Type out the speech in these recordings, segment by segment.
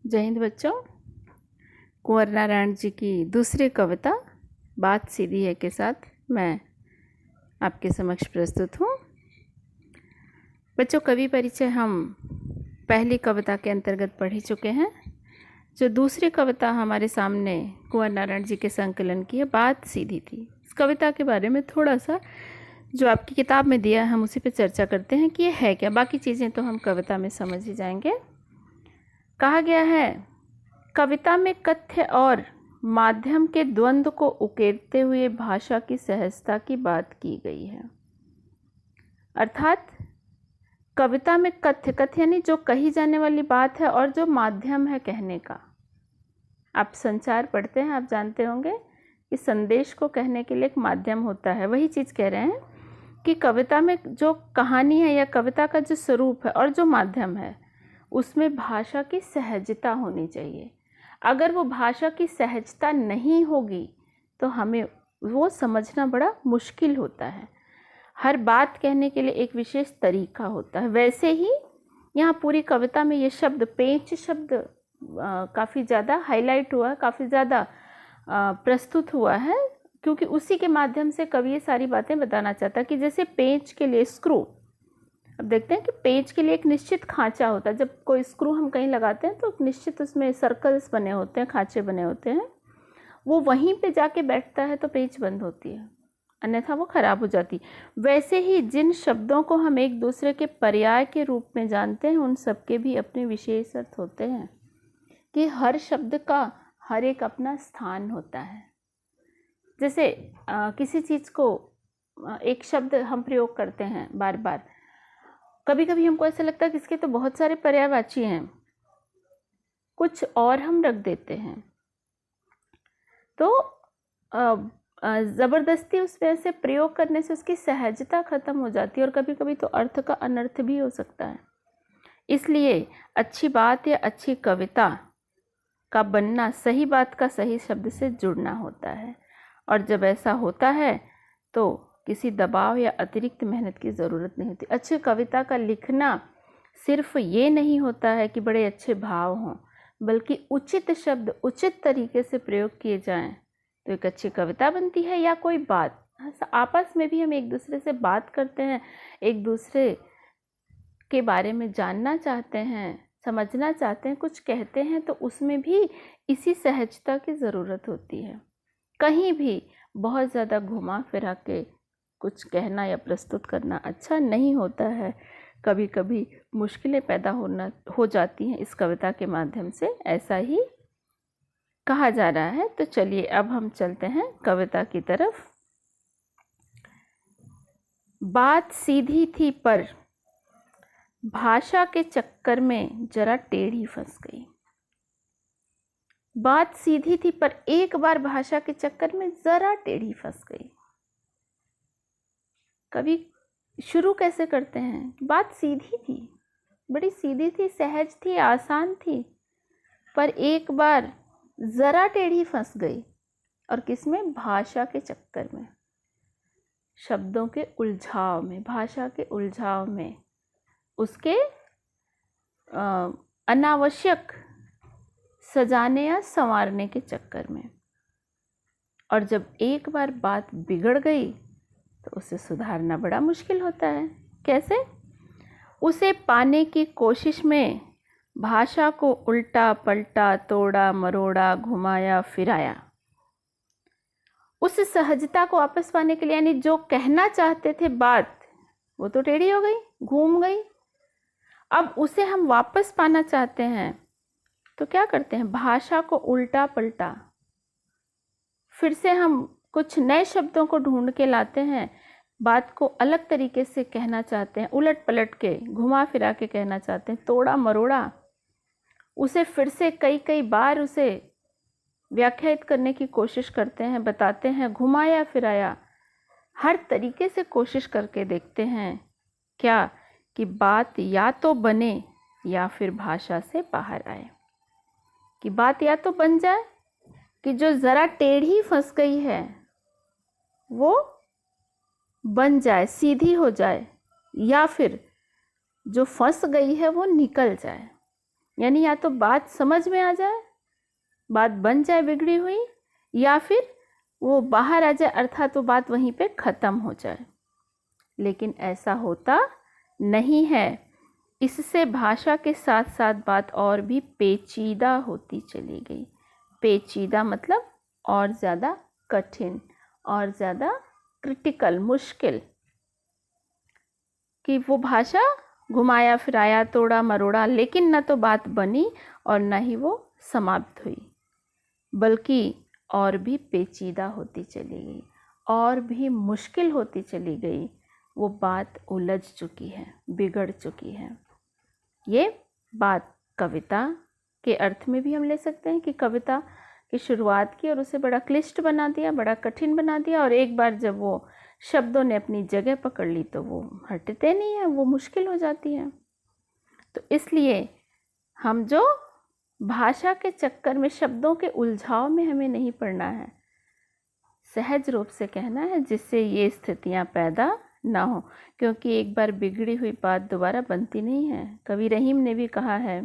जय हिंद बच्चों। कुंवर नारायण जी की दूसरी कविता बात सीधी है के साथ मैं आपके समक्ष प्रस्तुत हूँ। बच्चों, कवि परिचय हम पहली कविता के अंतर्गत पढ़ ही चुके हैं। जो दूसरी कविता हमारे सामने कुंवर नारायण जी के संकलन की है, बात सीधी थी। इस कविता के बारे में थोड़ा सा जो आपकी किताब में दिया है हम उसी पे चर्चा करते हैं कि ये है क्या। बाकी चीज़ें तो हम कविता में समझ ही जाएंगे। कहा गया है, कविता में कथ्य और माध्यम के द्वंद्व को उकेरते हुए भाषा की सहजता की बात की गई है। अर्थात कविता में कथ्य यानी जो कही जाने वाली बात है और जो माध्यम है कहने का। आप संचार पढ़ते हैं, आप जानते होंगे कि संदेश को कहने के लिए एक माध्यम होता है। वही चीज़ कह रहे हैं कि कविता में जो कहानी है या कविता का जो स्वरूप है और जो माध्यम है उसमें भाषा की सहजता होनी चाहिए। अगर वो भाषा की सहजता नहीं होगी तो हमें वो समझना बड़ा मुश्किल होता है। हर बात कहने के लिए एक विशेष तरीका होता है। वैसे ही यहाँ पूरी कविता में ये शब्द, पेंच शब्द काफ़ी ज़्यादा हाईलाइट हुआ है, काफ़ी ज़्यादा प्रस्तुत हुआ है, क्योंकि उसी के माध्यम से कवि ये सारी बातें बताना चाहता है कि जैसे पेंच के लिए स्क्रू, अब देखते हैं कि पेंच के लिए एक निश्चित खांचा होता है। जब कोई स्क्रू हम कहीं लगाते हैं तो निश्चित उसमें सर्कल्स बने होते हैं, खांचे बने होते हैं। वो वहीं पे जाके बैठता है तो पेंच बंद होती है, अन्यथा वो खराब हो जाती। वैसे ही जिन शब्दों को हम एक दूसरे के पर्याय के रूप में जानते हैं उन सब के भी अपने विशेष अर्थ होते हैं, कि हर शब्द का हर एक अपना स्थान होता है। जैसे किसी चीज़ को एक शब्द हम प्रयोग करते हैं बार बार, कभी कभी हमको ऐसा लगता है कि इसके तो बहुत सारे पर्यायवाची हैं, कुछ और हम रख देते हैं तो ज़बरदस्ती उस वजह से प्रयोग करने से उसकी सहजता खत्म हो जाती है और कभी कभी तो अर्थ का अनर्थ भी हो सकता है। इसलिए अच्छी बात या अच्छी कविता का बनना सही बात का सही शब्द से जुड़ना होता है, और जब ऐसा होता है तो किसी दबाव या अतिरिक्त मेहनत की ज़रूरत नहीं होती। अच्छी कविता का लिखना सिर्फ ये नहीं होता है कि बड़े अच्छे भाव हों, बल्कि उचित शब्द उचित तरीके से प्रयोग किए जाएं तो एक अच्छी कविता बनती है। या कोई बात, आपस में भी हम एक दूसरे से बात करते हैं, एक दूसरे के बारे में जानना चाहते हैं, समझना चाहते हैं, कुछ कहते हैं, तो उसमें भी इसी सहजता की ज़रूरत होती है। कहीं भी बहुत ज़्यादा घुमा फिरा के कुछ कहना या प्रस्तुत करना अच्छा नहीं होता है। कभी कभी मुश्किलें पैदा हो जाती हैं इस कविता के माध्यम से, ऐसा ही कहा जा रहा है। तो चलिए अब हम चलते हैं कविता की तरफ। बात सीधी थी पर भाषा के चक्कर में जरा टेढ़ी फंस गई। बात सीधी थी पर एक बार भाषा के चक्कर में जरा टेढ़ी फंस गई। कवि शुरू कैसे करते हैं, बात सीधी थी, बड़ी सीधी थी, सहज थी, आसान थी, पर एक बार जरा टेढ़ी फंस गई। और किसमें? भाषा के चक्कर में, शब्दों के उलझाव में, भाषा के उलझाव में, उसके अनावश्यक सजाने या संवारने के चक्कर में। और जब एक बार बात बिगड़ गई तो उसे सुधारना बड़ा मुश्किल होता है। कैसे? उसे पाने की कोशिश में भाषा को उल्टा पलटा, तोड़ा मरोड़ा, घुमाया फिराया। उस सहजता को वापस पाने के लिए, यानी जो कहना चाहते थे बात, वो तो टेढ़ी हो गई, घूम गई। अब उसे हम वापस पाना चाहते हैं तो क्या करते हैं? भाषा को उल्टा पलटा, फिर से हम कुछ नए शब्दों को ढूंढ के लाते हैं, बात को अलग तरीके से कहना चाहते हैं, उलट पलट के, घुमा फिरा के कहना चाहते हैं, तोड़ा मरोड़ा, उसे फिर से कई कई बार उसे व्याख्यायित करने की कोशिश करते हैं, बताते हैं, घुमाया फिराया, हर तरीके से कोशिश करके देखते हैं क्या कि बात या तो बने या फिर भाषा से बाहर आए। कि बात या तो बन जाए कि जो ज़रा टेढ़ी फंस गई है वो बन जाए, सीधी हो जाए, या फिर जो फंस गई है वो निकल जाए। यानी या तो बात समझ में आ जाए, बात बन जाए बिगड़ी हुई, या फिर वो बाहर आ जाए, अर्थात वो बात वहीं पे ख़त्म हो जाए। लेकिन ऐसा होता नहीं है। इससे भाषा के साथ साथ बात और भी पेचीदा होती चली गई। पेचीदा मतलब और ज़्यादा कठिन, और ज़्यादा क्रिटिकल, मुश्किल, कि वो भाषा घुमाया फिराया, तोड़ा मरोड़ा, लेकिन न तो बात बनी और न ही वो समाप्त हुई, बल्कि और भी पेचीदा होती चली गई, और भी मुश्किल होती चली गई। वो बात उलझ चुकी है, बिगड़ चुकी है। ये बात कविता के अर्थ में भी हम ले सकते हैं कि कविता की शुरुआत की और उसे बड़ा क्लिष्ट बना दिया, बड़ा कठिन बना दिया, और एक बार जब वो शब्दों ने अपनी जगह पकड़ ली तो वो हटते नहीं हैं, वो मुश्किल हो जाती है। तो इसलिए हम जो भाषा के चक्कर में, शब्दों के उलझाव में हमें नहीं पड़ना है, सहज रूप से कहना है, जिससे ये स्थितियां पैदा ना हो। क्योंकि एक बार बिगड़ी हुई बात दोबारा बनती नहीं है। कवि रहीम ने भी कहा है,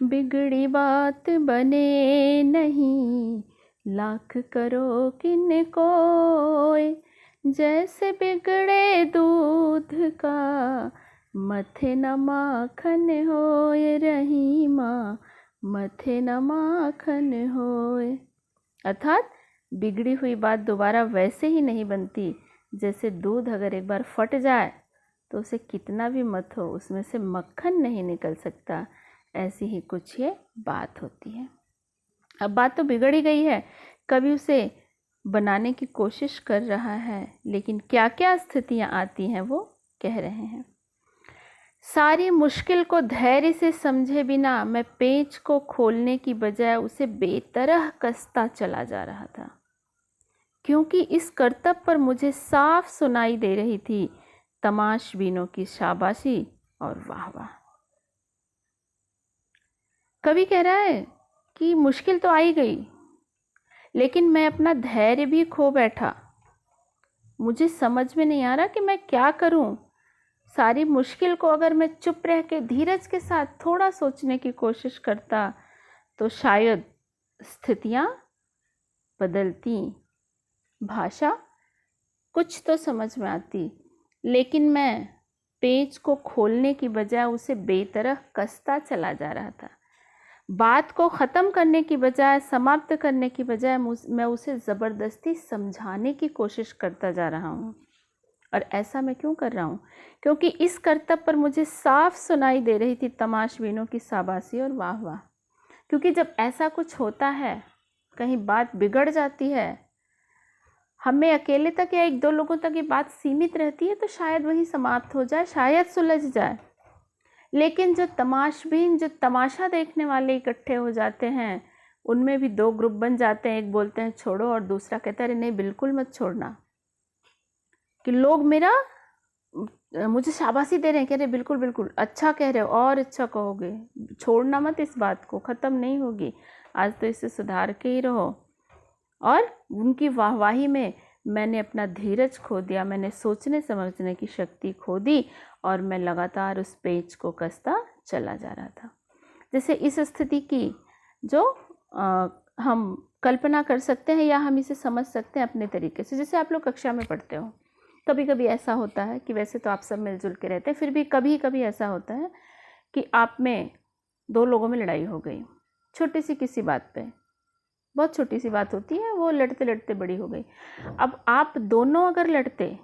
बिगड़ी बात बने नहीं, लाख करो किन कोय, जैसे बिगड़े दूध का मथे न माखन होय, रहीमा मथे न माखन होय। अर्थात बिगड़ी हुई बात दोबारा वैसे ही नहीं बनती, जैसे दूध अगर एक बार फट जाए तो उसे कितना भी मत हो, उसमें से मक्खन नहीं निकल सकता। ऐसी ही कुछ ये बात होती है। अब बात तो बिगड़ ही गई है, कवि उसे बनाने की कोशिश कर रहा है, लेकिन क्या क्या स्थितियां आती हैं वो कह रहे हैं। सारी मुश्किल को धैर्य से समझे बिना मैं पेच को खोलने की बजाय उसे बेतरह कसता चला जा रहा था, क्योंकि इस करतब पर मुझे साफ सुनाई दे रही थी तमाशबीनों की शाबाशी और वाह वाह। कवि कह रहा है कि मुश्किल तो आई गई, लेकिन मैं अपना धैर्य भी खो बैठा। मुझे समझ में नहीं आ रहा कि मैं क्या करूं। सारी मुश्किल को अगर मैं चुप रह के धीरज के साथ थोड़ा सोचने की कोशिश करता तो शायद स्थितियां बदलती, भाषा कुछ तो समझ में आती। लेकिन मैं पेज को खोलने की बजाय उसे बेतरह कसता चला जा रहा था। बात को ख़त्म करने की बजाय, समाप्त करने की बजाय मैं उसे ज़बरदस्ती समझाने की कोशिश करता जा रहा हूँ। और ऐसा मैं क्यों कर रहा हूँ? क्योंकि इस करतब पर मुझे साफ सुनाई दे रही थी तमाशबीनों की शाबाशी और वाह वाह। क्योंकि जब ऐसा कुछ होता है, कहीं बात बिगड़ जाती है, हमें अकेले तक या एक दो लोगों तक ये बात सीमित रहती है, तो शायद वही समाप्त हो जाए, शायद सुलझ जाए। लेकिन जो तमाशबीन, जो तमाशा देखने वाले इकट्ठे हो जाते हैं, उनमें भी दो ग्रुप बन जाते हैं। एक बोलते हैं छोड़ो, और दूसरा कहता है नहीं बिल्कुल मत छोड़ना। कि लोग मुझे शाबाशी दे रहे हैं, कह रहे बिल्कुल बिल्कुल अच्छा कह रहे हो, और अच्छा कहोगे, छोड़ना मत, इस बात को ख़त्म नहीं होगी, आज तो इसे सुधार के ही रहो। और उनकी वाहवाही में मैंने अपना धीरज खो दिया, मैंने सोचने समझने की शक्ति खो दी, और मैं लगातार उस पेज को कसता चला जा रहा था। जैसे इस स्थिति की जो हम कल्पना कर सकते हैं, या हम इसे समझ सकते हैं अपने तरीके से। जैसे आप लोग कक्षा में पढ़ते हो, कभी कभी ऐसा होता है कि वैसे तो आप सब मिलजुल के रहते हैं, फिर भी कभी कभी ऐसा होता है कि आप में दो लोगों में लड़ाई हो गई, छोटी सी किसी बात पे, बहुत छोटी सी बात होती है, वो लड़ते लड़ते बड़ी हो गई। अब आप दोनों अगर लड़ते,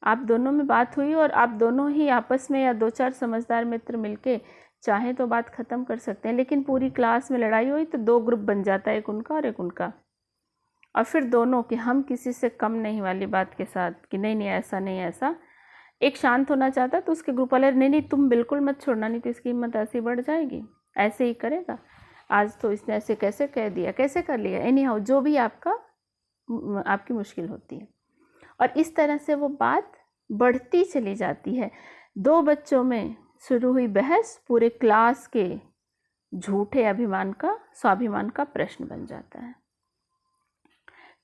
आप दोनों में बात हुई और आप दोनों ही आपस में या दो चार समझदार मित्र मिलके चाहे तो बात ख़त्म कर सकते हैं, लेकिन पूरी क्लास में लड़ाई हुई तो दो ग्रुप बन जाता है, एक उनका और एक उनका। और फिर दोनों कि हम किसी से कम नहीं वाली बात के साथ कि नहीं नहीं ऐसा नहीं ऐसा। एक शांत होना चाहता तो उसके ग्रुप वाले नहीं नहीं तुम बिल्कुल मत छोड़ना, नहीं तो इसकी हिम्मत ऐसे ही बढ़ जाएगी, ऐसे ही करेगा, आज तो इसने ऐसे कैसे कह दिया, कैसे कर लिया, एनी हाउ जो भी आपकी मुश्किल होती है। और इस तरह से वो बात बढ़ती चली जाती है। दो बच्चों में शुरू हुई बहस पूरे क्लास के झूठे अभिमान का, स्वाभिमान का प्रश्न बन जाता है।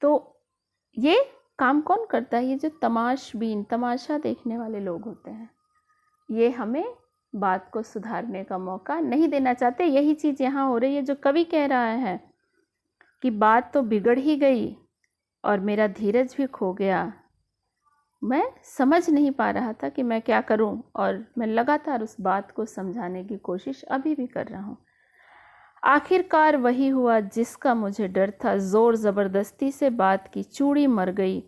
तो ये काम कौन करता है? ये जो तमाशबीन, तमाशा देखने वाले लोग होते हैं, ये हमें बात को सुधारने का मौका नहीं देना चाहते। यही चीज़ यहाँ हो रही है जो कवि कह रहा है कि बात तो बिगड़ ही गई और मेरा धीरज भी खो गया। मैं समझ नहीं पा रहा था कि मैं क्या करूं और मैं लगातार उस बात को समझाने की कोशिश अभी भी कर रहा हूं। आखिरकार वही हुआ जिसका मुझे डर था। ज़ोर ज़बरदस्ती से बात की चूड़ी मर गई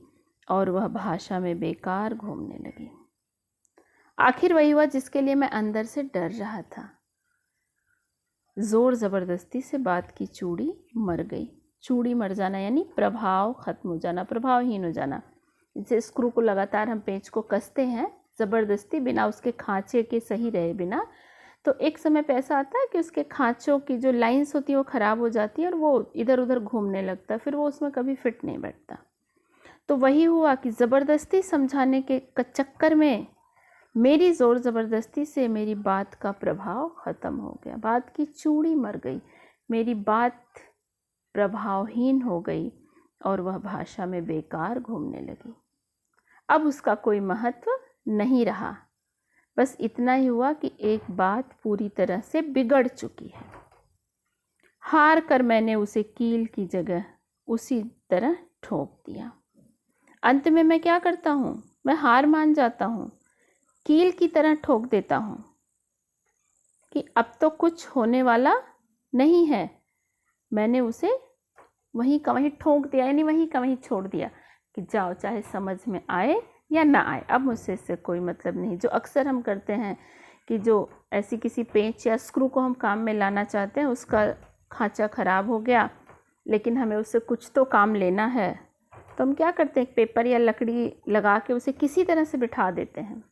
और वह भाषा में बेकार घूमने लगी। आखिर वही हुआ जिसके लिए मैं अंदर से डर रहा था। ज़ोर ज़बरदस्ती से बात की चूड़ी मर गई। चूड़ी मर जाना यानी प्रभाव ख़त्म हो जाना, प्रभावहीन हो जाना। जैसे स्क्रू को लगातार हम पेंच को कसते हैं ज़बरदस्ती, बिना उसके खांचे के सही रहे बिना, तो एक समय पे ऐसा आता है कि उसके खांचों की जो लाइंस होती है वो ख़राब हो जाती है और वो इधर उधर घूमने लगता है, फिर वो उसमें कभी फिट नहीं बैठता। तो वही हुआ कि ज़बरदस्ती समझाने के चक्कर में मेरी ज़ोर ज़बरदस्ती से मेरी बात का प्रभाव ख़त्म हो गया। बात की चूड़ी मर गई, मेरी बात प्रभावहीन हो गई और वह भाषा में बेकार घूमने लगी। अब उसका कोई महत्व नहीं रहा। बस इतना ही हुआ कि एक बात पूरी तरह से बिगड़ चुकी है। हार कर मैंने उसे कील की जगह उसी तरह ठोक दिया। अंत में मैं क्या करता हूँ? मैं हार मान जाता हूँ, कील की तरह ठोक देता हूँ कि अब तो कुछ होने वाला नहीं है। मैंने उसे वहीं का वहीं ठोक दिया, यानी वहीं का वहीं छोड़ दिया कि जाओ, चाहे समझ में आए या ना आए, अब मुझसे इससे कोई मतलब नहीं। जो अक्सर हम करते हैं कि जो ऐसी किसी पेंच या स्क्रू को हम काम में लाना चाहते हैं, उसका खांचा ख़राब हो गया लेकिन हमें उससे कुछ तो काम लेना है, तो हम क्या करते हैं, पेपर या लकड़ी लगा के उसे किसी तरह से बिठा देते हैं।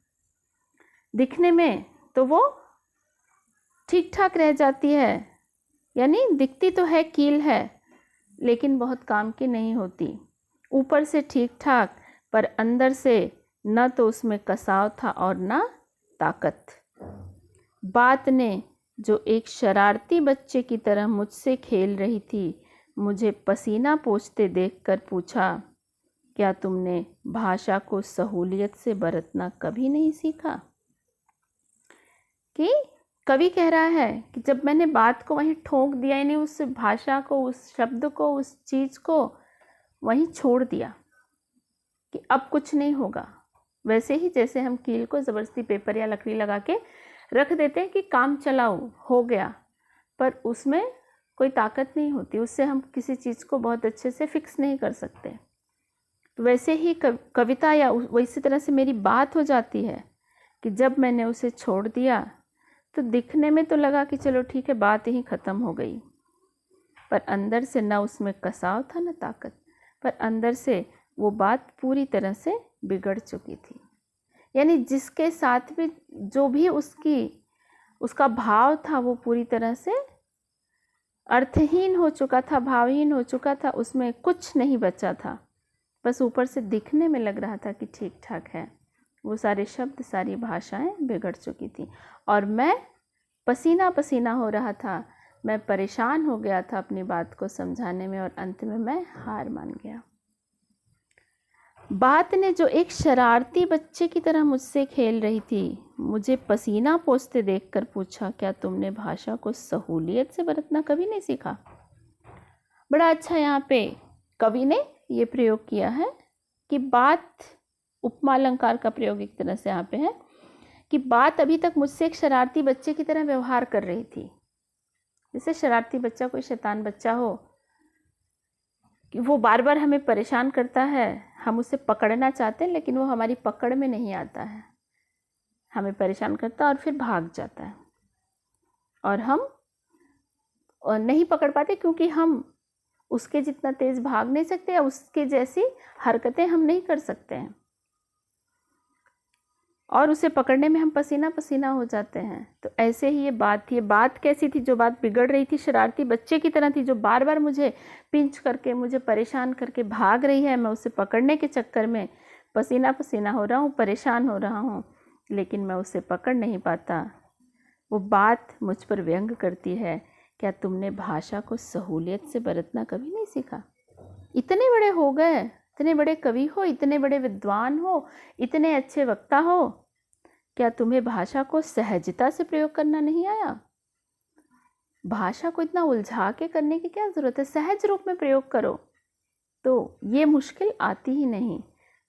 दिखने में तो वो ठीक ठाक रह जाती है, यानी दिखती तो है कील है, लेकिन बहुत काम की नहीं होती। ऊपर से ठीक ठाक, पर अंदर से न तो उसमें कसाव था और न ताकत। बात ने जो एक शरारती बच्चे की तरह मुझसे खेल रही थी, मुझे पसीना पोंछते देखकर पूछा, क्या तुमने भाषा को सहूलियत से बरतना कभी नहीं सीखा? कि कवि कह रहा है कि जब मैंने बात को वहीं ठोक दिया, यानी उस भाषा को, उस शब्द को, उस चीज़ को वहीं छोड़ दिया कि अब कुछ नहीं होगा। वैसे ही जैसे हम कील को ज़बरदस्ती पेपर या लकड़ी लगा के रख देते हैं कि काम चलाओ, हो गया, पर उसमें कोई ताकत नहीं होती, उससे हम किसी चीज़ को बहुत अच्छे से फिक्स नहीं कर सकते। तो वैसे ही कविता या वैसी तरह से मेरी बात हो जाती है कि जब मैंने उसे छोड़ दिया तो दिखने में तो लगा कि चलो ठीक है, बात ही ख़त्म हो गई, पर अंदर से ना उसमें कसाव था ना ताकत, पर अंदर से वो बात पूरी तरह से बिगड़ चुकी थी। यानी जिसके साथ भी जो भी उसका भाव था वो पूरी तरह से अर्थहीन हो चुका था, भावहीन हो चुका था, उसमें कुछ नहीं बचा था। बस ऊपर से दिखने में लग रहा था कि ठीक ठाक है, वो सारे शब्द, सारी भाषाएं बिगड़ चुकी थी और मैं पसीना पसीना हो रहा था। मैं परेशान हो गया था अपनी बात को समझाने में और अंत में मैं हार मान गया। बात ने जो एक शरारती बच्चे की तरह मुझसे खेल रही थी, मुझे पसीना पोंछते देखकर पूछा, क्या तुमने भाषा को सहूलियत से बरतना कभी नहीं सीखा? बड़ा अच्छा यहाँ पे कवि ने ये प्रयोग किया है कि बात, उपमा अलंकार का प्रयोग एक तरह से यहाँ पे है कि बात अभी तक मुझसे एक शरारती बच्चे की तरह व्यवहार कर रही थी। जैसे शरारती बच्चा, कोई शैतान बच्चा हो कि वो बार बार हमें परेशान करता है, हम उसे पकड़ना चाहते हैं लेकिन वो हमारी पकड़ में नहीं आता है, हमें परेशान करता है और फिर भाग जाता है और हम नहीं पकड़ पाते क्योंकि हम उसके जितना तेज़ भाग नहीं सकते या उसके जैसी हरकतें हम नहीं कर सकते हैं और उसे पकड़ने में हम पसीना पसीना हो जाते हैं। तो ऐसे ही ये बात थी। ये बात कैसी थी? जो बात बिगड़ रही थी, शरारती बच्चे की तरह थी, जो बार बार मुझे पिंच करके, मुझे परेशान करके भाग रही है। मैं उसे पकड़ने के चक्कर में पसीना पसीना हो रहा हूँ, परेशान हो रहा हूँ, लेकिन मैं उसे पकड़ नहीं पाता। वो बात मुझ पर व्यंग करती है, क्या तुमने भाषा को सहूलियत से बरतना कभी नहीं सीखा? इतने बड़े हो गए, इतने बड़े कवि हो, इतने बड़े विद्वान हो, इतने अच्छे वक्ता हो, क्या तुम्हें भाषा को सहजता से प्रयोग करना नहीं आया? भाषा को इतना उलझा के करने की क्या ज़रूरत है, सहज रूप में प्रयोग करो। तो ये मुश्किल आती ही नहीं।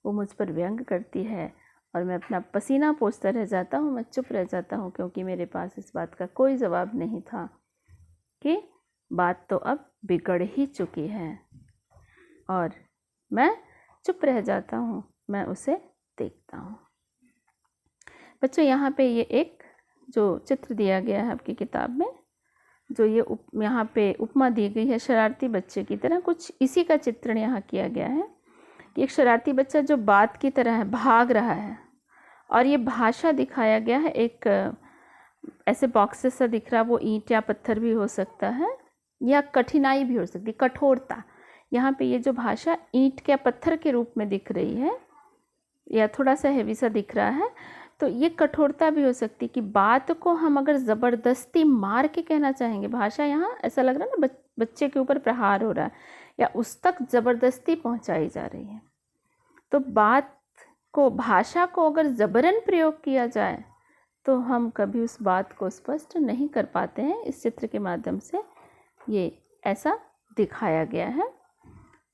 वो मुझ पर व्यंग करती है और मैं अपना पसीना पोंछता रह जाता हूँ, मैं चुप रह जाता हूँ, क्योंकि मेरे पास इस बात का कोई जवाब नहीं था कि बात तो अब बिगड़ ही चुकी है और मैं चुप रह जाता हूँ, मैं उसे देखता हूँ। बच्चों, यहाँ पे ये एक जो चित्र दिया गया है आपकी किताब में, जो ये यहाँ पे उपमा दी गई है शरारती बच्चे की तरह, कुछ इसी का चित्रण यहाँ किया गया है कि एक शरारती बच्चा जो बात की तरह है, भाग रहा है, और ये भाषा दिखाया गया है एक ऐसे बॉक्सेस सा दिख रहा है, वो ईंट या पत्थर भी हो सकता है या कठिनाई भी हो सकती है, कठोरता। यहाँ पे ये जो भाषा ईंट या पत्थर के रूप में दिख रही है या थोड़ा सा हैवी सा दिख रहा है, तो ये कठोरता भी हो सकती है कि बात को हम अगर ज़बरदस्ती मार के कहना चाहेंगे, भाषा यहाँ ऐसा लग रहा है ना बच्चे के ऊपर प्रहार हो रहा है या उस तक ज़बरदस्ती पहुँचाई जा रही है। तो बात को, भाषा को अगर ज़बरन प्रयोग किया जाए तो हम कभी उस बात को स्पष्ट नहीं कर पाते हैं। इस चित्र के माध्यम से ये ऐसा दिखाया गया है।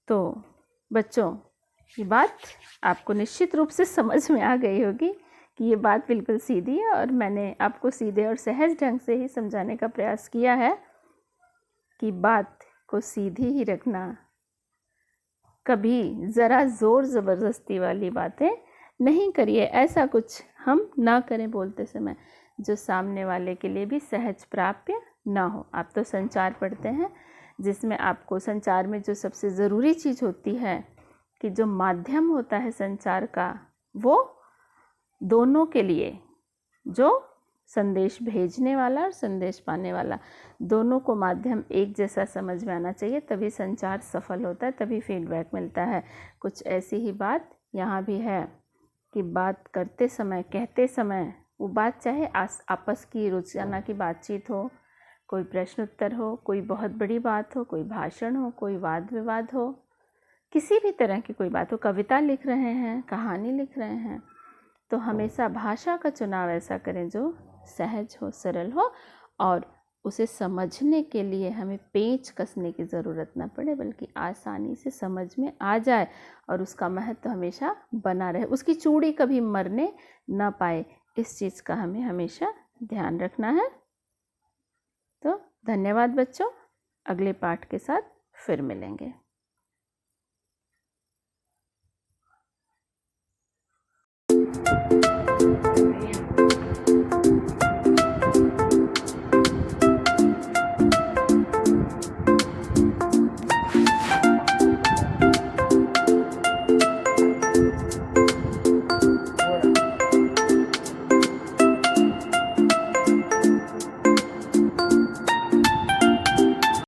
तो बच्चों, ये बात आपको निश्चित रूप से समझ में आ गई होगी कि ये बात बिल्कुल सीधी है और मैंने आपको सीधे और सहज ढंग से ही समझाने का प्रयास किया है कि बात को सीधी ही रखना, कभी ज़रा ज़ोर ज़बरदस्ती वाली बातें नहीं करिए। ऐसा कुछ हम ना करें बोलते समय जो सामने वाले के लिए भी सहज प्राप्य ना हो। आप तो संचार पढ़ते हैं, जिसमें आपको संचार में जो सबसे ज़रूरी चीज़ होती है कि जो माध्यम होता है संचार का, वो दोनों के लिए, जो संदेश भेजने वाला और संदेश पाने वाला, दोनों को माध्यम एक जैसा समझ में आना चाहिए, तभी संचार सफल होता है, तभी फीडबैक मिलता है। कुछ ऐसी ही बात यहाँ भी है कि बात करते समय, कहते समय, वो बात चाहे आपस की रोजाना की बातचीत हो, कोई प्रश्न उत्तर हो, कोई बहुत बड़ी बात हो, कोई भाषण हो, कोई वाद विवाद हो, किसी भी तरह की कोई बात हो, कविता लिख रहे हैं, कहानी लिख रहे हैं, तो हमेशा भाषा का चुनाव ऐसा करें जो सहज हो, सरल हो और उसे समझने के लिए हमें पेंच कसने की ज़रूरत ना पड़े, बल्कि आसानी से समझ में आ जाए और उसका महत्व हमेशा बना रहे, उसकी चूड़ी कभी मरने ना पाए। इस चीज़ का हमें हमेशा ध्यान रखना है। तो धन्यवाद बच्चों, अगले पाठ के साथ फिर मिलेंगे।